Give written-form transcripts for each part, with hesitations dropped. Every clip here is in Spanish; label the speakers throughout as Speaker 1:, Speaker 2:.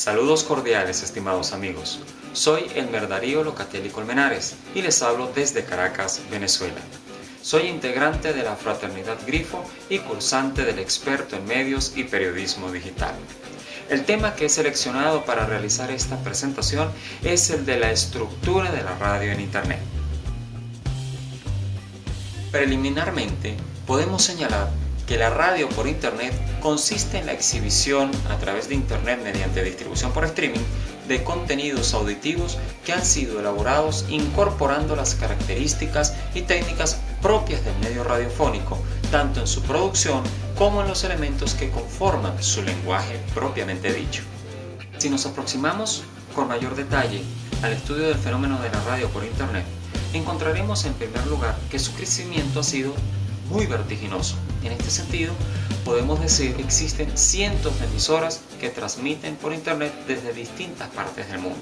Speaker 1: Saludos cordiales, estimados amigos. Soy Elmer Darío Locatelli Colmenares y les hablo desde Caracas, Venezuela. Soy integrante de la Fraternidad Grifo y cursante del experto en medios y periodismo digital. El tema que he seleccionado para realizar esta presentación es el de la estructura de la radio en Internet. Preliminarmente, podemos señalar que la radio por Internet consiste en la exhibición a través de Internet mediante distribución por streaming de contenidos auditivos que han sido elaborados incorporando las características y técnicas propias del medio radiofónico, tanto en su producción como en los elementos que conforman su lenguaje propiamente dicho. Si nos aproximamos con mayor detalle al estudio del fenómeno de la radio por Internet, encontraremos en primer lugar que su crecimiento ha sido muy vertiginoso. En este sentido, podemos decir que existen cientos de emisoras que transmiten por Internet desde distintas partes del mundo.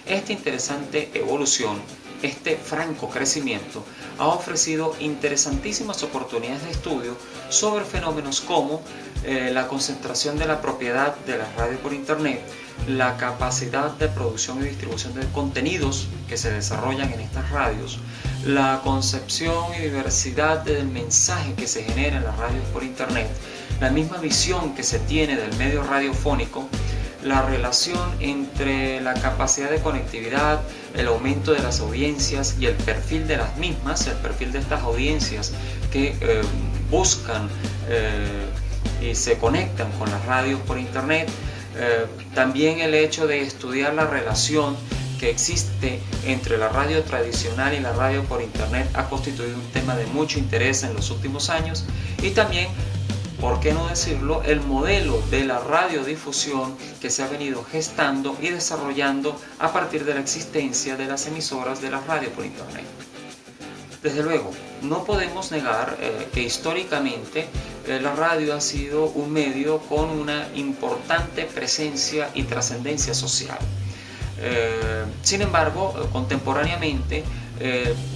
Speaker 1: Esta interesante evolución, este franco crecimiento, ha ofrecido interesantísimas oportunidades de estudio sobre fenómenos como la concentración de la propiedad de la radio por Internet, la capacidad de producción y distribución de contenidos que se desarrollan en estas radios, la concepción y diversidad del mensaje que se genera en las radios por Internet, la misma visión que se tiene del medio radiofónico, la relación entre la capacidad de conectividad, el aumento de las audiencias y el perfil de las mismas, el perfil de estas audiencias que buscan y se conectan con las radios por Internet, también el hecho de estudiar la relación que existe entre la radio tradicional y la radio por Internet ha constituido un tema de mucho interés en los últimos años, y también, ¿por qué no decirlo?, el modelo de la radiodifusión que se ha venido gestando y desarrollando a partir de la existencia de las emisoras de la radio por Internet. Desde luego, no podemos negar que históricamente la radio ha sido un medio con una importante presencia y trascendencia social. Sin embargo, contemporáneamente,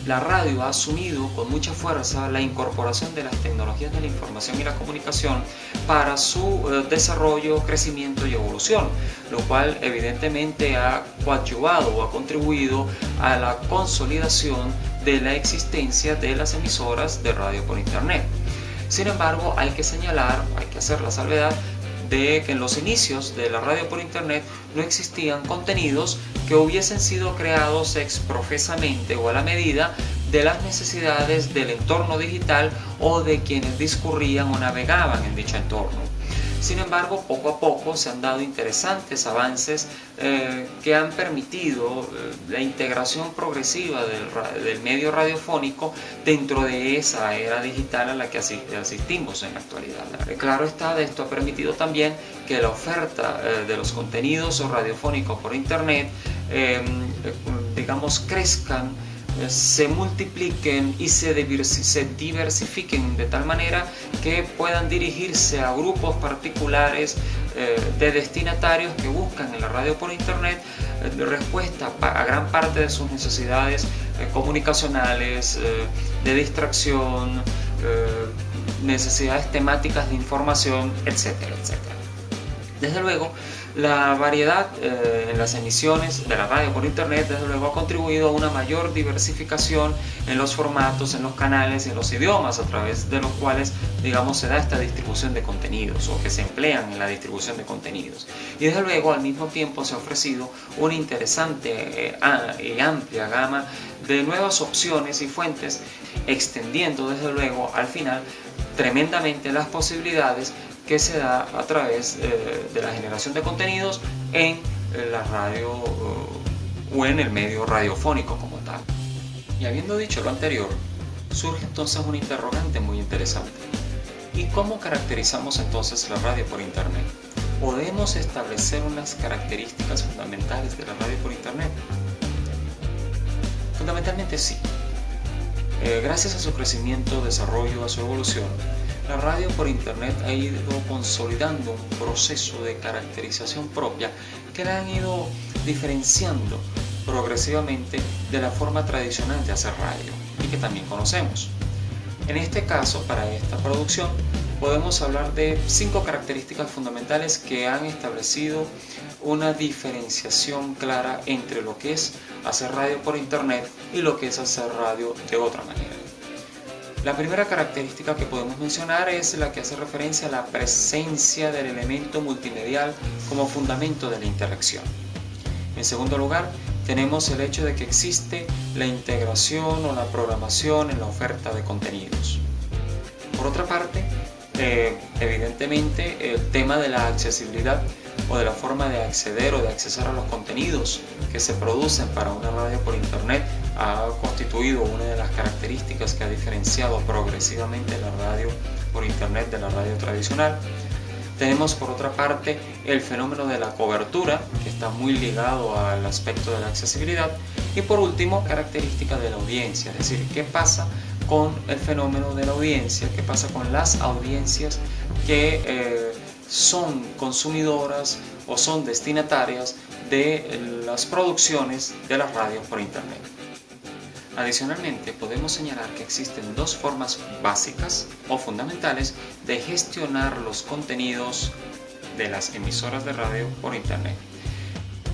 Speaker 1: la radio ha asumido con mucha fuerza la incorporación de las tecnologías de la información y la comunicación para su desarrollo, crecimiento y evolución, lo cual evidentemente ha coadyuvado o ha contribuido a la consolidación de la existencia de las emisoras de radio por Internet. Sin embargo, hay que señalar, hay que hacer la salvedad de que en los inicios de la radio por Internet no existían contenidos que hubiesen sido creados exprofesamente o a la medida de las necesidades del entorno digital o de quienes discurrían o navegaban en dicho entorno. Sin embargo, poco a poco se han dado interesantes avances que han permitido la integración progresiva del medio radiofónico dentro de esa era digital a la que asistimos en la actualidad. Claro está, esto ha permitido también que la oferta de los contenidos radiofónicos por Internet, crezcan, se multipliquen y se diversifiquen de tal manera que puedan dirigirse a grupos particulares de destinatarios que buscan en la radio por Internet respuesta a gran parte de sus necesidades comunicacionales, de distracción, necesidades temáticas de información, etcétera, etcétera. Desde luego, la variedad en las emisiones de la radio por Internet, desde luego, ha contribuido a una mayor diversificación en los formatos, en los canales y en los idiomas a través de los cuales, se da esta distribución de contenidos o que se emplean en la distribución de contenidos. Y desde luego, al mismo tiempo, se ha ofrecido una interesante y amplia gama de nuevas opciones y fuentes, extendiendo, desde luego, al final, tremendamente las posibilidades que se da a través de la generación de contenidos en la radio o en el medio radiofónico como tal. Y habiendo dicho lo anterior, surge entonces un interrogante muy interesante. ¿Y cómo caracterizamos entonces la radio por Internet? ¿Podemos establecer unas características fundamentales de la radio por Internet? Fundamentalmente sí. Gracias a su crecimiento, desarrollo, a su evolución, la radio por Internet ha ido consolidando un proceso de caracterización propia que la han ido diferenciando progresivamente de la forma tradicional de hacer radio y que también conocemos. En este caso, para esta producción, podemos hablar de 5 características fundamentales que han establecido una diferenciación clara entre lo que es hacer radio por internet y lo que es hacer radio de otra manera. La primera característica que podemos mencionar es la que hace referencia a la presencia del elemento multimedial como fundamento de la interacción. En segundo lugar, tenemos el hecho de que existe la integración o la programación en la oferta de contenidos. Por otra parte, evidentemente el tema de la accesibilidad o de la forma de acceder o de accesar a los contenidos que se producen para una radio por internet ha constituido una de las características que ha diferenciado progresivamente la radio por internet de la radio tradicional. Tenemos por otra parte el fenómeno de la cobertura, que está muy ligado al aspecto de la accesibilidad, y por último, característica de la audiencia, es decir, qué pasa con el fenómeno de la audiencia, qué pasa con las audiencias que son consumidoras o son destinatarias de las producciones de las radios por internet. Adicionalmente, podemos señalar que existen dos formas básicas o fundamentales de gestionar los contenidos de las emisoras de radio por internet.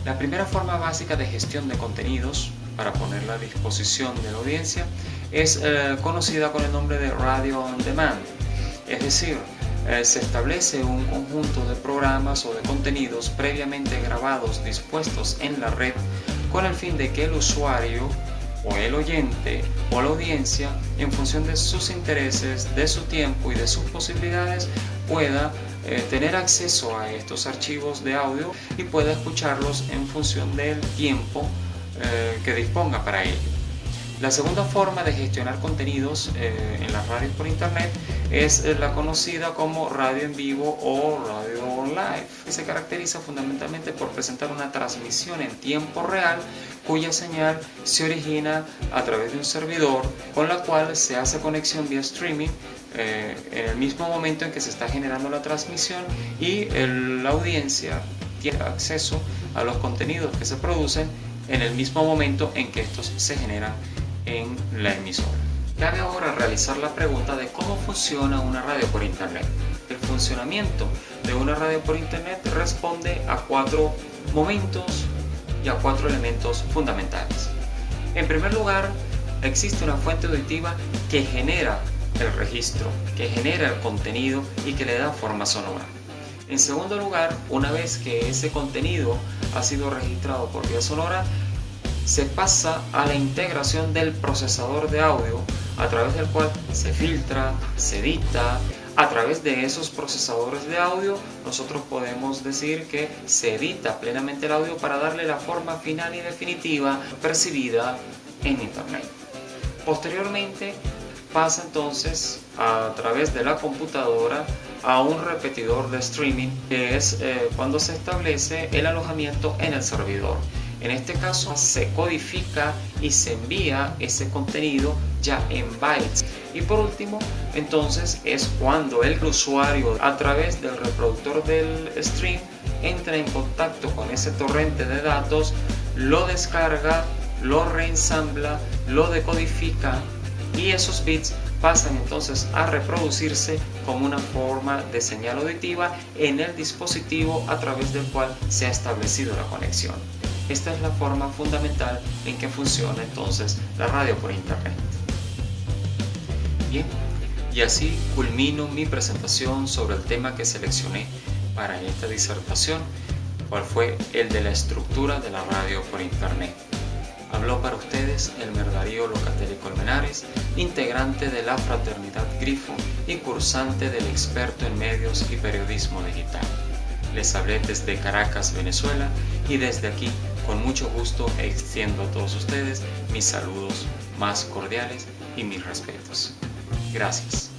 Speaker 1: La primera forma básica de gestión de contenidos para ponerla a disposición de la audiencia es conocida con el nombre de Radio on Demand, es decir, se establece un conjunto de programas o de contenidos previamente grabados dispuestos en la red con el fin de que el usuario o el oyente o la audiencia, en función de sus intereses, de su tiempo y de sus posibilidades, pueda tener acceso a estos archivos de audio y pueda escucharlos en función del tiempo que disponga para ello. La segunda forma de gestionar contenidos en las radios por internet es la conocida como radio en vivo o radio live, que se caracteriza fundamentalmente por presentar una transmisión en tiempo real cuya señal se origina a través de un servidor con la cual se hace conexión vía streaming en el mismo momento en que se está generando la transmisión y la audiencia tiene acceso a los contenidos que se producen en el mismo momento en que estos se generan en la emisora. Cabe ahora realizar la pregunta de cómo funciona una radio por internet. El funcionamiento de una radio por internet responde a 4 momentos y a 4 elementos fundamentales. En primer lugar, existe una fuente auditiva que genera el registro, que genera el contenido y que le da forma sonora. En segundo lugar, una vez que ese contenido ha sido registrado por vía sonora, se pasa a la integración del procesador de audio a través del cual se filtra, se edita. A través de esos procesadores de audio nosotros podemos decir que se edita plenamente el audio para darle la forma final y definitiva percibida en internet. Posteriormente pasa entonces a través de la computadora a un repetidor de streaming, que es cuando se establece el alojamiento en el servidor. En este caso se codifica y se envía ese contenido ya en bytes. Y por último, entonces es cuando el usuario a través del reproductor del stream entra en contacto con ese torrente de datos, lo descarga, lo reensambla, lo decodifica y esos bits pasan entonces a reproducirse como una forma de señal auditiva en el dispositivo a través del cual se ha establecido la conexión. Esta es la forma fundamental en que funciona entonces la radio por internet. Bien, y así culmino mi presentación sobre el tema que seleccioné para esta disertación, cual fue el de la estructura de la radio por internet. Habló para ustedes Elmer Darío Locatelli Colmenares, integrante de la Fraternidad Grifo y cursante del experto en medios y periodismo digital. Les hablé desde Caracas, Venezuela, y desde aquí, con mucho gusto, extiendo a todos ustedes mis saludos más cordiales y mis respetos. Gracias.